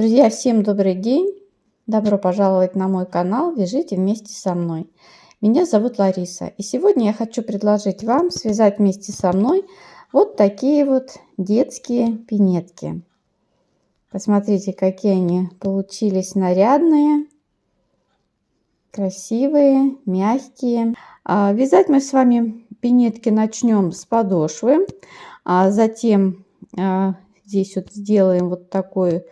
Друзья, всем добрый день! Добро пожаловать на мой канал «Вяжите вместе со мной». Меня зовут Лариса, и сегодня я хочу предложить вам связать вместе со мной вот такие вот детские пинетки. Посмотрите, какие они получились нарядные, красивые, мягкие. Вязать мы с вами пинетки начнем с подошвы, а затем здесь вот сделаем вот такой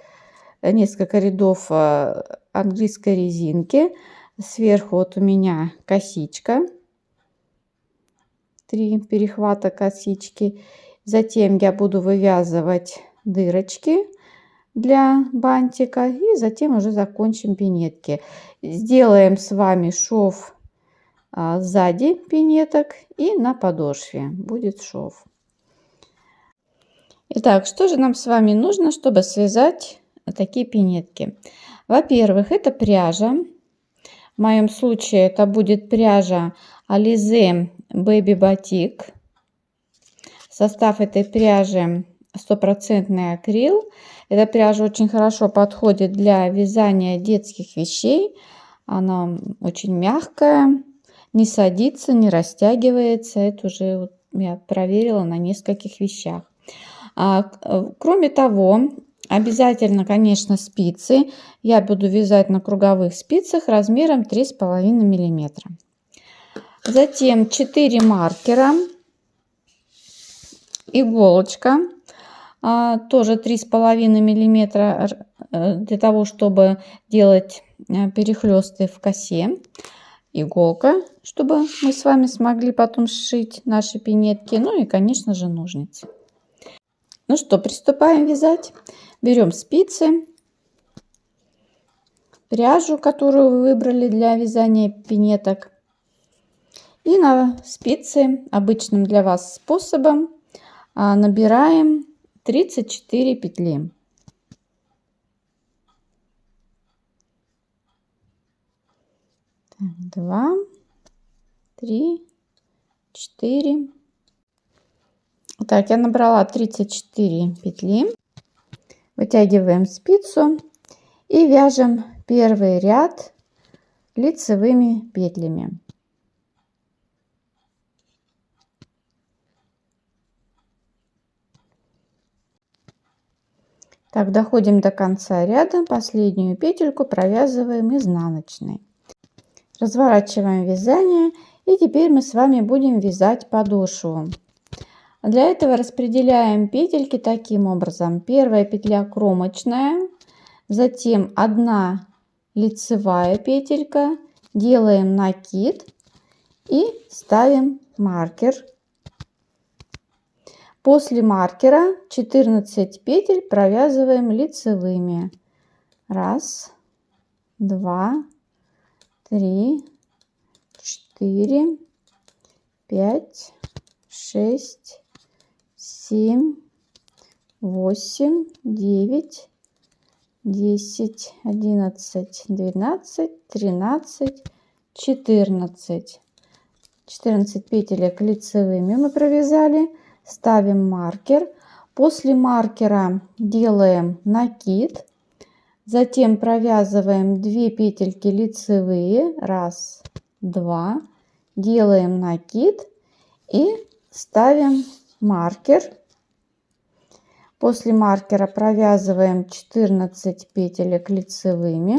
несколько рядов английской резинки. Сверху вот у меня косичка, 3 перехвата косички. Затем я буду вывязывать дырочки для бантика, и затем уже закончим пинетки. Сделаем с вами шов сзади пинеток, и на подошве будет шов. Итак, что же нам с вами нужно, чтобы связать такие пинетки? Во-первых, это пряжа. В моем случае это будет пряжа Alize Baby Batik. Состав этой пряжи 100% акрил. Эта пряжа очень хорошо подходит для вязания детских вещей. Она очень мягкая, не садится, не растягивается. Это уже вот я проверила на нескольких вещах. Кроме того, обязательно, конечно, спицы. Я буду вязать на круговых спицах размером 3,5 мм. Затем 4 маркера, иголочка, тоже 3,5 мм, для того, чтобы делать перехлесты в косе. Иголка, чтобы мы с вами смогли потом сшить наши пинетки. Ну и, конечно же, ножницы. Ну что, приступаем вязать. Берем спицы, пряжу, которую вы выбрали для вязания пинеток, и на спицы обычным для вас способом набираем 34 петли. Так, 2, 3, 4. Так, я набрала 34 петли. Вытягиваем спицу и вяжем первый ряд лицевыми петлями. Так, доходим до конца ряда, последнюю петельку провязываем изнаночной. Разворачиваем вязание, и теперь мы с вами будем вязать подошву. Для этого распределяем петельки таким образом. Первая петля кромочная, затем 1 лицевая петелька, делаем накид и ставим маркер. После маркера 14 петель провязываем лицевыми. 1, 2, 3, 4, 5, 6, 7, 8, 9, 10, 11, 12, 13, 14. 14 петелек лицевыми мы провязали. Ставим маркер. После маркера делаем накид. Затем провязываем 2 петельки лицевые. 1, 2. Делаем накид и ставим маркер. После маркера провязываем 14 петелек лицевыми.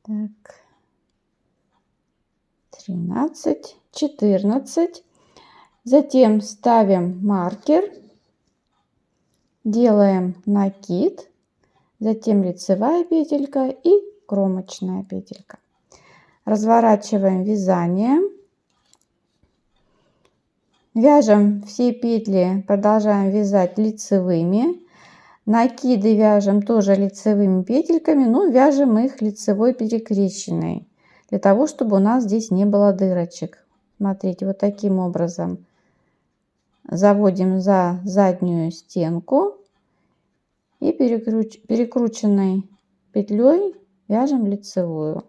Так, 13, 14. Затем ставим маркер, делаем накид, затем лицевая петелька и кромочная петелька. Разворачиваем вязание. Вяжем все петли, продолжаем вязать лицевыми. Накиды вяжем тоже лицевыми петельками, но вяжем их лицевой перекрещенной, для того, чтобы у нас здесь не было дырочек. Смотрите, вот таким образом заводим за заднюю стенку и перекрученной петлей вяжем лицевую.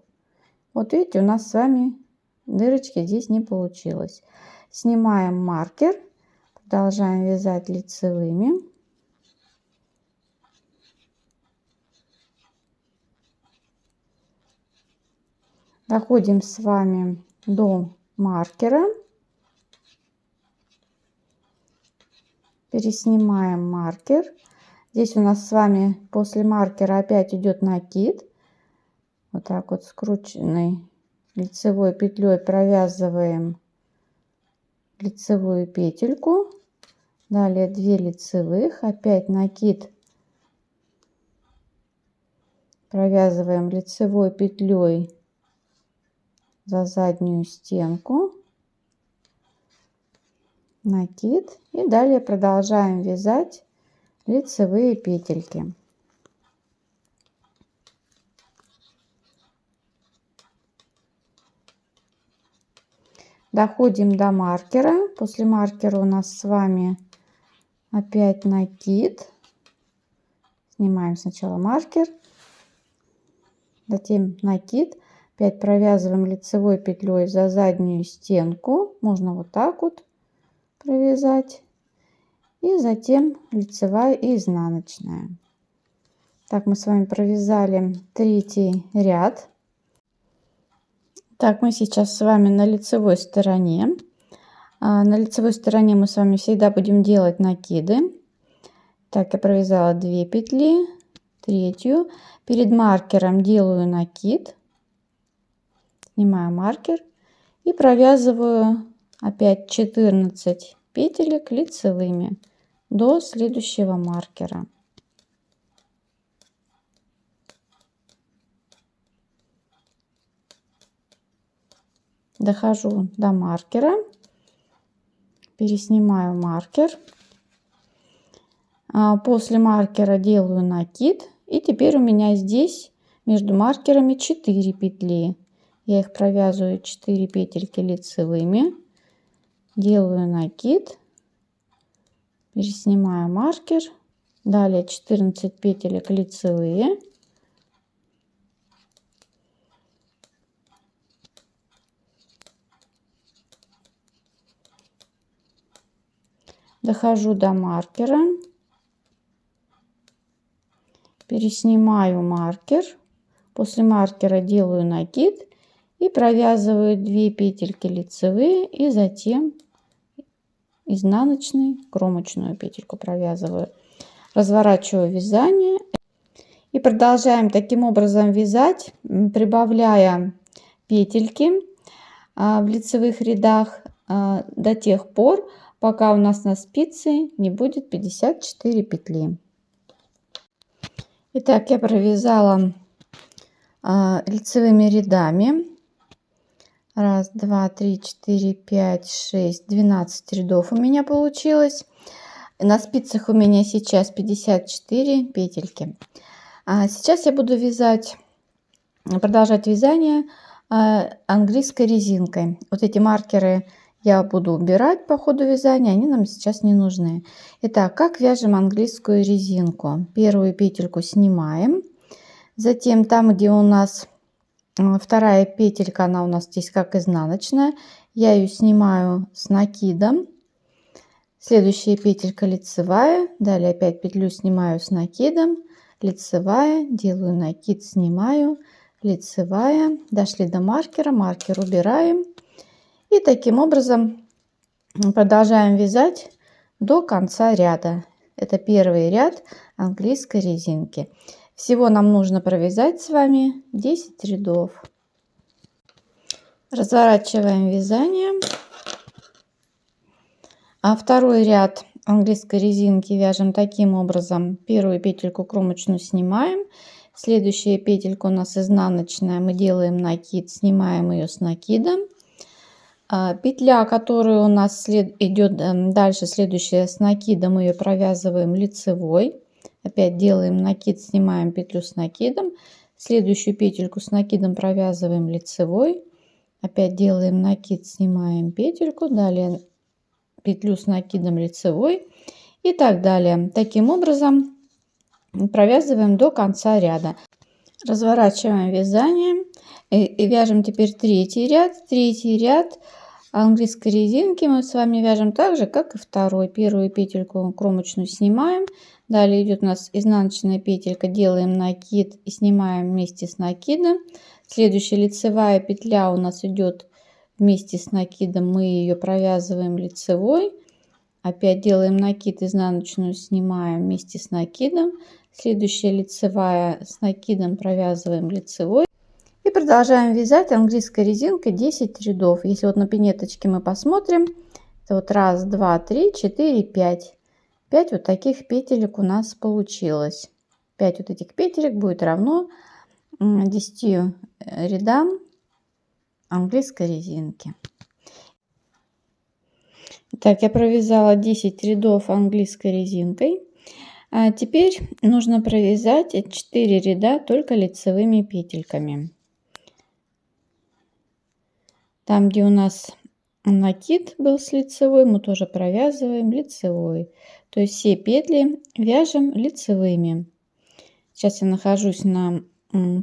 Вот видите, у нас с вами дырочки здесь не получилось. Снимаем маркер, продолжаем вязать лицевыми. Доходим с вами до маркера. Переснимаем маркер. Здесь у нас с вами после маркера опять идет накид. Вот так вот скрученной лицевой петлей провязываем лицевую петельку. Далее 2 лицевых, опять накид. Провязываем лицевой петлей за заднюю стенку. Накид. И далее продолжаем вязать лицевые петельки. Доходим до маркера. После маркера у нас с вами опять накид. Снимаем сначала маркер, затем накид. Опять провязываем лицевой петлей за заднюю стенку. Можно вот так вот провязать. И затем лицевая и изнаночная. Так, мы с вами провязали 3-й ряд. Так, мы сейчас с вами на лицевой стороне. На лицевой стороне мы с вами всегда будем делать накиды. Так, я провязала 2 петли, 3-ю. Перед маркером делаю накид. Снимаю маркер и провязываю опять 14 петелек лицевыми до следующего маркера. Дохожу до маркера, переснимаю маркер. После маркера делаю накид. И теперь у меня здесь между маркерами 4 петли. Я их провязываю 4 петельки лицевыми. Делаю накид. Переснимаю маркер. Далее 14 петелек лицевые. Дохожу до маркера. Переснимаю маркер. После маркера делаю накид и провязываю 2 петельки лицевые и затем изнаночной кромочную петельку провязываю. Разворачиваю вязание и продолжаем таким образом вязать, прибавляя петельки в лицевых рядах до тех пор, пока у нас на спице не будет 54 петли. Итак, я провязала лицевыми рядами 1, 2, 3, 4, 5, 6, 12 рядов у меня получилось. На спицах у меня сейчас 54 петельки. Сейчас я буду продолжать вязание английской резинкой. Вот эти маркеры я буду убирать по ходу вязания, они нам сейчас не нужны. Итак, как вяжем английскую резинку? Первую петельку снимаем, затем там, где у нас вторая петелька, она у нас здесь как изнаночная, я ее снимаю с накидом. Следующая петелька лицевая, далее опять петлю снимаю с накидом, лицевая, делаю накид, снимаю, лицевая, дошли до маркера, маркер убираем. И таким образом продолжаем вязать до конца ряда. Это первый ряд английской резинки. Всего нам нужно провязать с вами 10 рядов. Разворачиваем вязание. Второй ряд английской резинки вяжем таким образом. Первую петельку кромочную снимаем. Следующая петелька у нас изнаночная. Мы делаем накид, снимаем ее с накидом. Петля, которая у нас идет дальше, следующая с накидом, мы ее провязываем лицевой. Опять делаем накид, снимаем петлю с накидом. Следующую петельку с накидом провязываем лицевой. Опять делаем накид, снимаем петельку. Далее петлю с накидом лицевой. И так далее. Таким образом провязываем до конца ряда. Разворачиваем вязание и вяжем теперь третий ряд. Третий ряд английской резинки мы с вами вяжем так же, как и второй. Первую петельку кромочную снимаем. Далее идет у нас изнаночная петелька, делаем накид и снимаем вместе с накидом. Следующая лицевая петля у нас идет вместе с накидом, мы ее провязываем лицевой. Опять делаем накид, изнаночную снимаем вместе с накидом. Следующая лицевая с накидом провязываем лицевой. И продолжаем вязать английской резинкой 10 рядов. Если вот на пинеточке мы посмотрим, это вот 1, 2, 3, 4, 5. 5 вот таких петелек у нас получилось. 5 вот этих петелек будет равно 10 рядам английской резинки. Так, я провязала 10 рядов английской резинкой. А теперь нужно провязать 4 ряда только лицевыми петельками. Там, где у нас накид был с лицевой, мы тоже провязываем лицевой. То есть все петли вяжем лицевыми. Сейчас я нахожусь на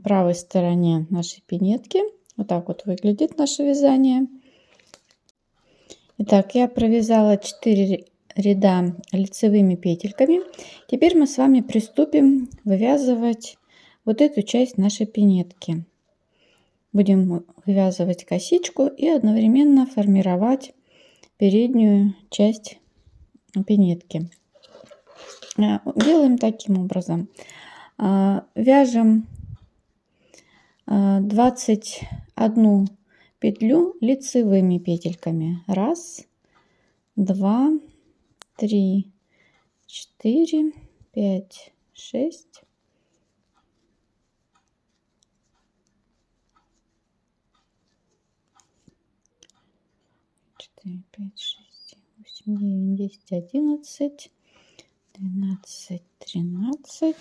правой стороне нашей пинетки. Вот так вот выглядит наше вязание. Итак, я провязала 4 ряда лицевыми петельками. Теперь мы с вами приступим вывязывать вот эту часть нашей пинетки. Будем вывязывать косичку и одновременно формировать переднюю часть пинетки. Делаем таким образом. Вяжем 21 петлю лицевыми петельками. 1, 2, 3, 4, 5, 6. 4, 5, 6, 8, 9, 10, 11, 12, 13,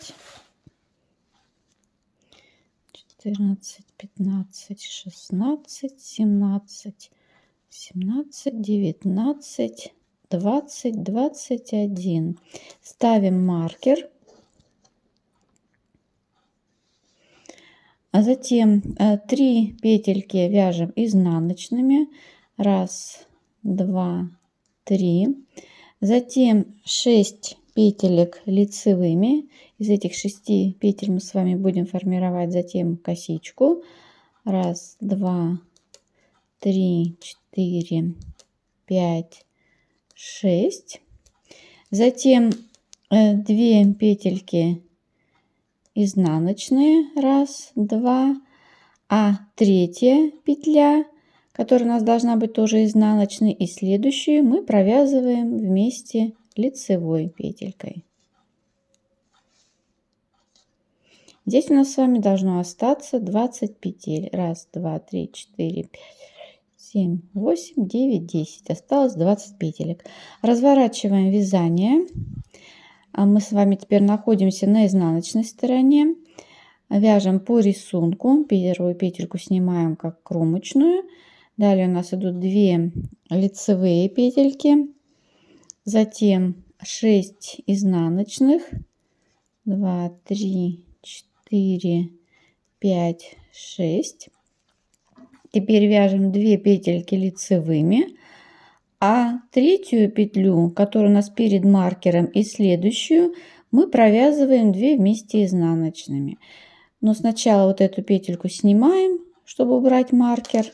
14, 15, 16, 17, 17, 19, 20, 21. Ставим маркер. А затем 3 петельки вяжем изнаночными. 1, 2, 3. Затем 6 петелек лицевыми. Из этих 6 петель мы с вами будем формировать затем косичку. 1, 2, 3, 4, 5, 6. Затем 2 петельки изнаночные. 1, 2. А третья петля, которая у нас должна быть тоже изнаночной, и следующую мы провязываем вместе лицевой петелькой. Здесь у нас с вами должно остаться 20 петель. 1, 2, 3, 4, 5, 7, 8, 9, 10. Осталось 20 петелек. Разворачиваем вязание. Мы с вами теперь находимся на изнаночной стороне. Вяжем по рисунку. Первую петельку снимаем как кромочную. Далее у нас идут 2 лицевые петельки. Затем 6 изнаночных. 2, 3, 4, 5, 6. Теперь вяжем 2 петельки лицевыми. А третью петлю, которая у нас перед маркером, и следующую мы провязываем 2 вместе изнаночными. Но сначала вот эту петельку снимаем, чтобы убрать маркер.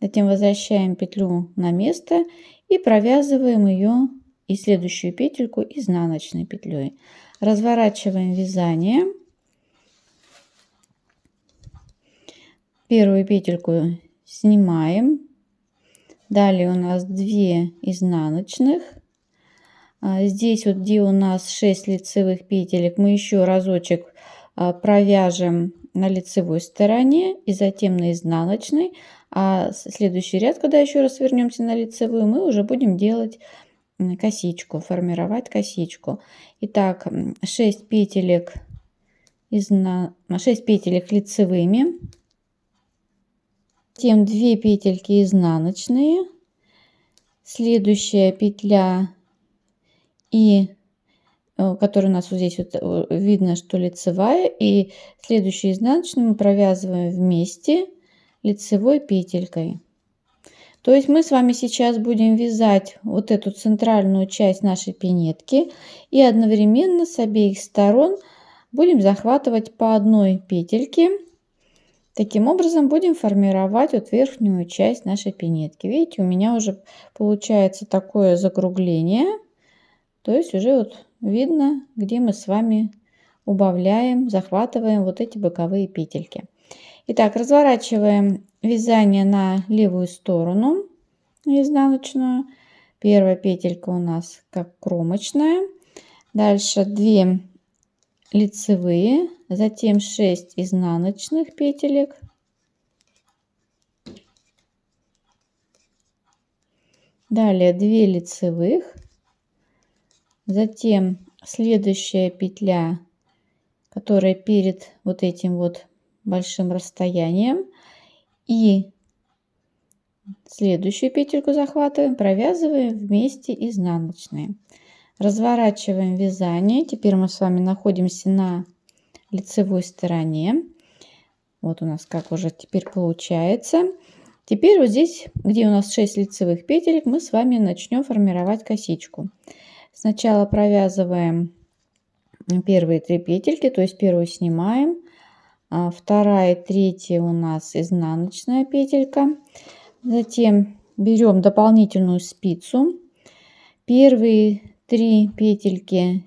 Затем возвращаем петлю на место и провязываем ее и следующую петельку изнаночной петлей. Разворачиваем вязание. Первую петельку снимаем. Далее у нас 2 изнаночных. Здесь вот, где у нас 6 лицевых петелек, мы еще разочек провяжем на лицевой стороне и затем на изнаночной. А следующий ряд, когда еще раз вернемся на лицевую, мы уже будем делать косичку, формировать косичку. Итак, 6 петелек, 6 петелек лицевыми. Затем 2 петельки изнаночные. Следующая петля и который у нас вот здесь вот видно, что лицевая, и следующую изнаночную мы провязываем вместе лицевой петелькой. То есть мы с вами сейчас будем вязать вот эту центральную часть нашей пинетки и одновременно с обеих сторон будем захватывать по одной петельке. Таким образом будем формировать вот верхнюю часть нашей пинетки. Видите, у меня уже получается такое закругление. То есть уже вот видно, где мы с вами убавляем, захватываем вот эти боковые петельки. Итак, разворачиваем вязание на левую сторону, на изнаночную. Первая петелька у нас как кромочная. Дальше 2 лицевые, затем 6 изнаночных петелек. Далее 2 лицевых. Затем следующая петля, которая перед вот этим вот большим расстоянием. И следующую петельку захватываем, провязываем вместе изнаночные. Разворачиваем вязание. Теперь мы с вами находимся на лицевой стороне. Вот у нас как уже теперь получается. Теперь вот здесь, где у нас 6 лицевых петелек, мы с вами начнем формировать косичку. Сначала провязываем первые 3 петельки, то есть первую снимаем, вторая и третья у нас изнаночная петелька. Затем берем дополнительную спицу. Первые 3 петельки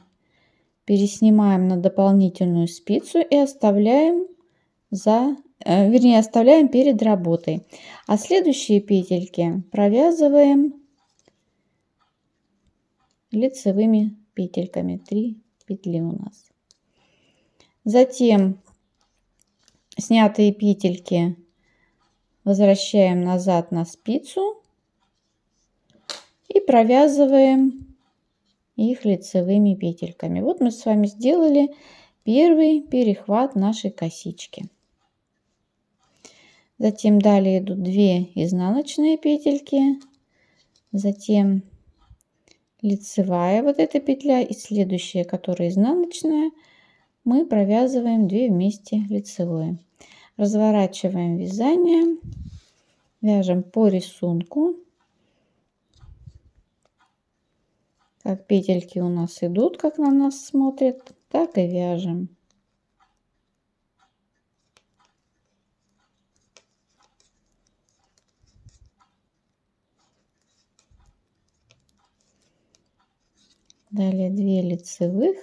переснимаем на дополнительную спицу и оставляем оставляем перед работой. А следующие петельки провязываем лицевыми петельками. 3 петли у нас. Затем снятые петельки возвращаем назад на спицу и провязываем их лицевыми петельками. Вот мы с вами сделали первый перехват нашей косички. Затем далее идут 2 изнаночные петельки, затем лицевая вот эта петля и следующая, которая изнаночная, мы провязываем 2 вместе лицевые. Разворачиваем вязание, вяжем по рисунку. Как петельки у нас идут, как на нас смотрят, так и вяжем. Далее 2 лицевых.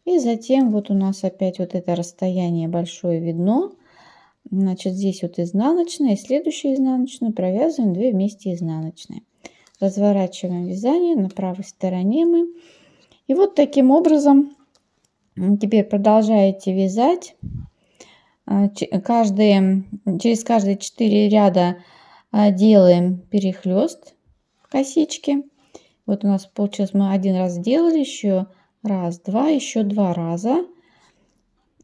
И затем вот у нас опять вот это расстояние большое видно. Значит, здесь вот изнаночная и следующую изнаночную провязываем 2 вместе изнаночные. Разворачиваем вязание на правой стороне мы. И вот таким образом теперь продолжаете вязать. Через каждые 4 ряда делаем перехлест косички. Вот у нас получилось, мы один раз сделали, еще раз, два, еще 2 раза.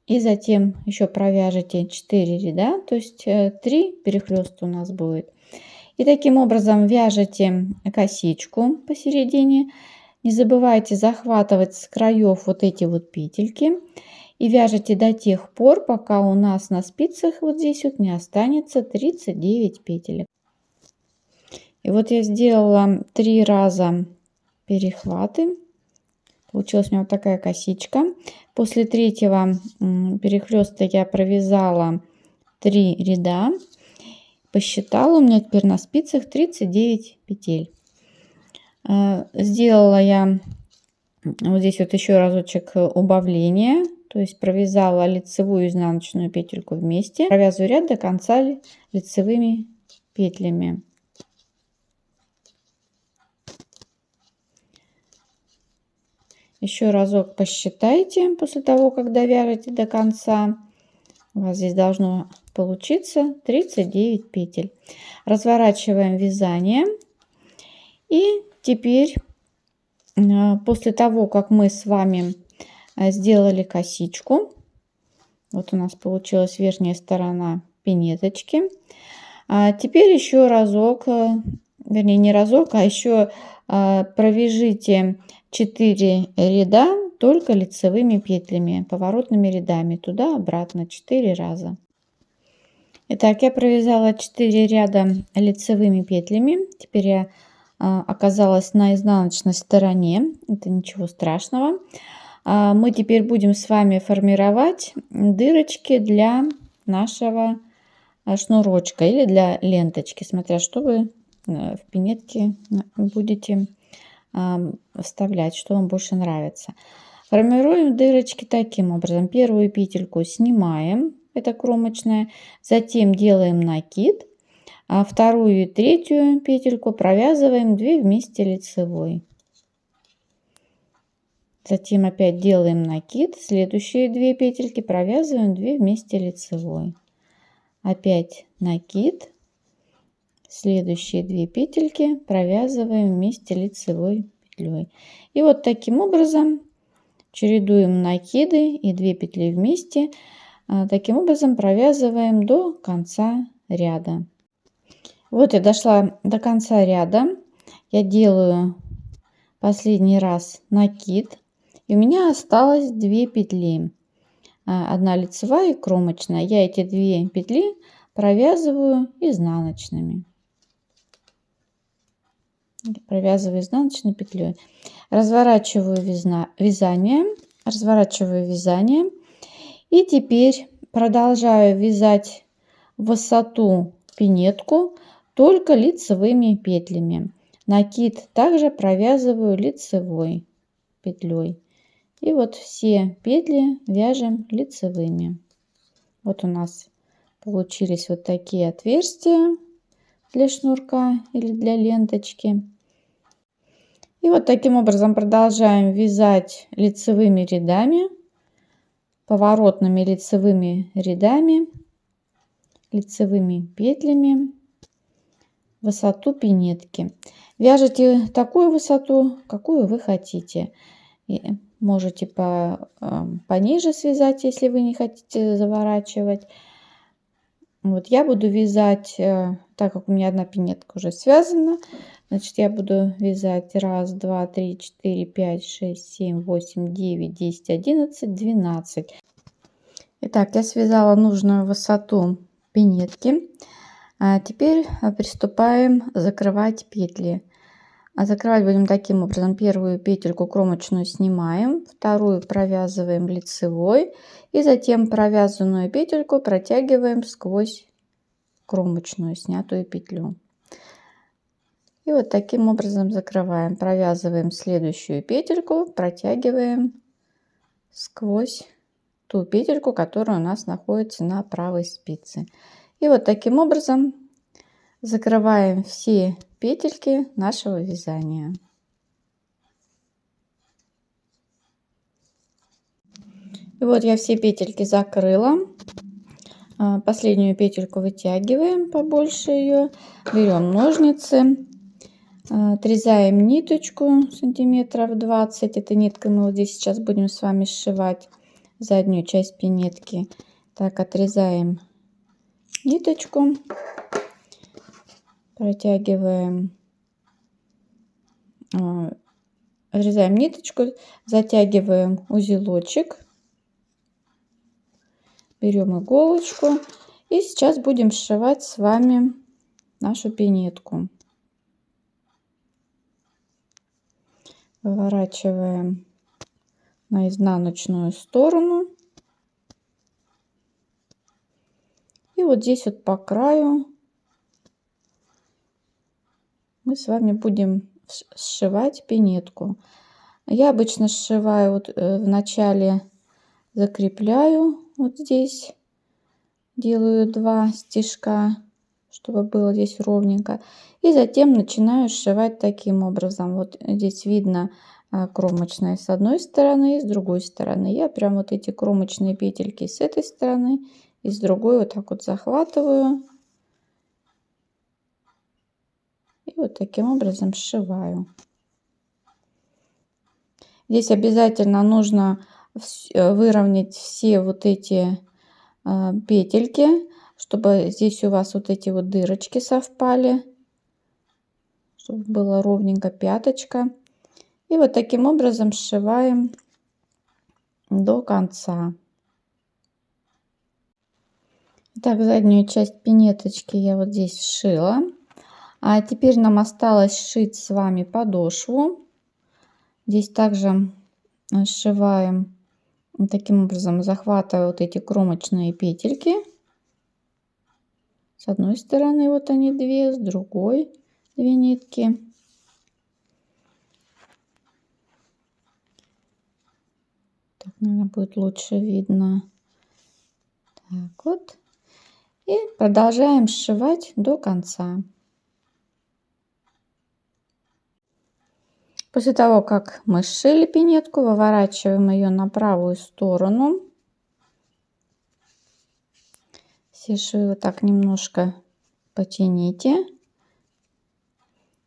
И затем еще провяжете 4 ряда, то есть 3 перехлеста у нас будет. И таким образом вяжете косичку посередине. Не забывайте захватывать с краев вот эти вот петельки. И вяжете до тех пор, пока у нас на спицах вот здесь вот не останется 39 петелек. И вот я сделала 3 раза перехваты. Получилась у меня вот такая косичка. После 3-го перехлеста я провязала 3 ряда. Посчитала, у меня теперь на спицах 39 петель. Сделала я вот здесь вот еще разочек убавления. То есть провязала лицевую и изнаночную петельку вместе. Провязываю ряд до конца лицевыми петлями. Еще разок посчитайте после того, как довяжете до конца. У вас здесь должно получиться 39 петель. Разворачиваем вязание. И теперь, после того, как мы с вами сделали косичку, вот у нас получилась верхняя сторона пинеточки. Теперь еще разок, вернее не разок, а еще провяжите 4 ряда только лицевыми петлями, поворотными рядами, туда-обратно 4 раза. Итак, я провязала 4 ряда лицевыми петлями. Теперь я оказалась на изнаночной стороне. Это ничего страшного. Мы теперь будем с вами формировать дырочки для нашего шнурочка или для ленточки, смотря что вы в пинетке будете вставлять, что вам больше нравится. Формируем дырочки таким образом. Первую петельку снимаем, это кромочная, затем делаем накид, а вторую и третью петельку провязываем 2 вместе лицевой. Затем опять делаем накид, следующие 2 петельки провязываем 2 вместе лицевой. Опять накид, следующие 2 петельки провязываем вместе лицевой петлей. И вот таким образом чередуем накиды и 2 петли вместе. Таким образом провязываем до конца ряда. Вот я дошла до конца ряда. Я делаю последний раз накид. И у меня осталось 2 петли. Одна лицевая и кромочная. Я эти 2 петли провязываю изнаночными. Провязываю изнаночной петлей. Разворачиваю вязание. И теперь продолжаю вязать высоту пинетку только лицевыми петлями. Накид также провязываю лицевой петлей. И вот все петли вяжем лицевыми. Вот у нас получились вот такие отверстия для шнурка или для ленточки. И вот таким образом продолжаем вязать лицевыми рядами, поворотными лицевыми рядами, лицевыми петлями высоту пинетки. Вяжите такую высоту, какую вы хотите. И можете пониже связать, если вы не хотите заворачивать. Вот я буду вязать, так как у меня одна пинетка уже связана, значит, я буду вязать 1, 2, 3, 4, 5, 6, 7, 8, 9, 10, 11, 12. Итак, я связала нужную высоту пинетки. А теперь приступаем закрывать петли. А закрывать будем таким образом. Первую петельку кромочную снимаем, вторую провязываем лицевой и затем провязанную петельку протягиваем сквозь кромочную снятую петлю. И вот таким образом закрываем. Провязываем следующую петельку, протягиваем сквозь ту петельку, которая у нас находится на правой спице. И вот таким образом закрываем все петельки нашего вязания. И вот я все петельки закрыла. Последнюю петельку вытягиваем побольше ее, берем ножницы, отрезаем ниточку сантиметров 20. Этой ниткой мы вот здесь сейчас будем с вами сшивать заднюю часть пинетки. Так, отрезаем ниточку, протягиваем, отрезаем ниточку, затягиваем узелочек, берем иголочку и сейчас будем сшивать с вами нашу пинетку. Выворачиваем на изнаночную сторону. И вот здесь вот по краю мы с вами будем сшивать пинетку. Я обычно сшиваю вот в начале, закрепляю вот здесь, делаю 2 стежка, чтобы было здесь ровненько, и затем начинаю сшивать таким образом. Вот здесь видно кромочная с одной стороны и с другой стороны. Я прям вот эти кромочные петельки с этой стороны и с другой вот так вот захватываю и вот таким образом сшиваю. Здесь обязательно нужно выровнять все вот эти петельки, чтобы здесь у вас вот эти вот дырочки совпали, чтобы было ровненько пяточка. И вот таким образом сшиваем до конца. Так, заднюю часть пинеточки я вот здесь сшила. А теперь нам осталось сшить с вами подошву. Здесь также сшиваем таким образом, захватывая вот эти кромочные петельки. С одной стороны вот они две, с другой две нитки. Так, наверное, будет лучше видно. Так вот. И продолжаем сшивать до конца. После того, как мы сшили пинетку, выворачиваем ее на правую сторону. Все швы вот так немножко потяните.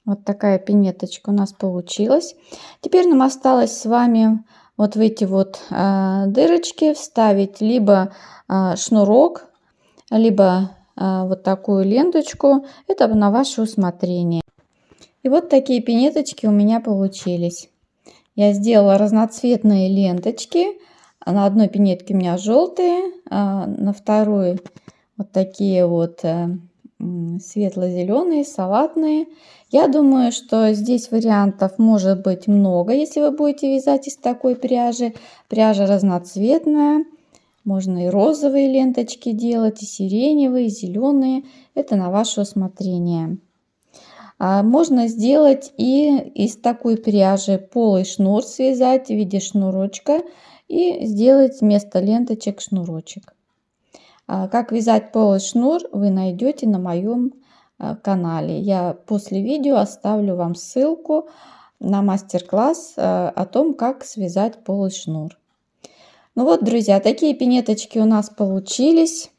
Вот такая пинеточка у нас получилась. Теперь нам осталось с вами вот в эти вот дырочки вставить либо шнурок, либо вот такую ленточку. Это на ваше усмотрение. И вот такие пинеточки у меня получились. Я сделала разноцветные ленточки. На одной пинетке у меня желтые, на второй вот такие вот светло-зеленые, салатные. Я думаю, что здесь вариантов может быть много, если вы будете вязать из такой пряжи. Пряжа разноцветная. Можно и розовые ленточки делать, и сиреневые, и зеленые. Это на ваше усмотрение. Можно сделать и из такой пряжи полый шнур связать в виде шнурочка и сделать вместо ленточек шнурочек. Как вязать полый шнур, вы найдете на моем канале. Я после видео оставлю вам ссылку на мастер-класс о том, как связать полый шнур. Ну вот, друзья, такие пинеточки у нас получились.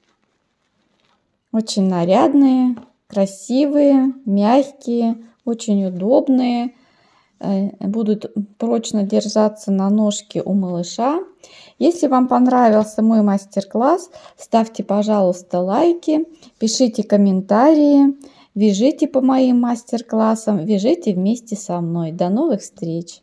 Очень нарядные, красивые, мягкие, очень удобные. Будут прочно держаться на ножке у малыша. Если вам понравился мой мастер-класс, ставьте, пожалуйста, лайки, пишите комментарии, вяжите по моим мастер-классам, вяжите вместе со мной. До новых встреч!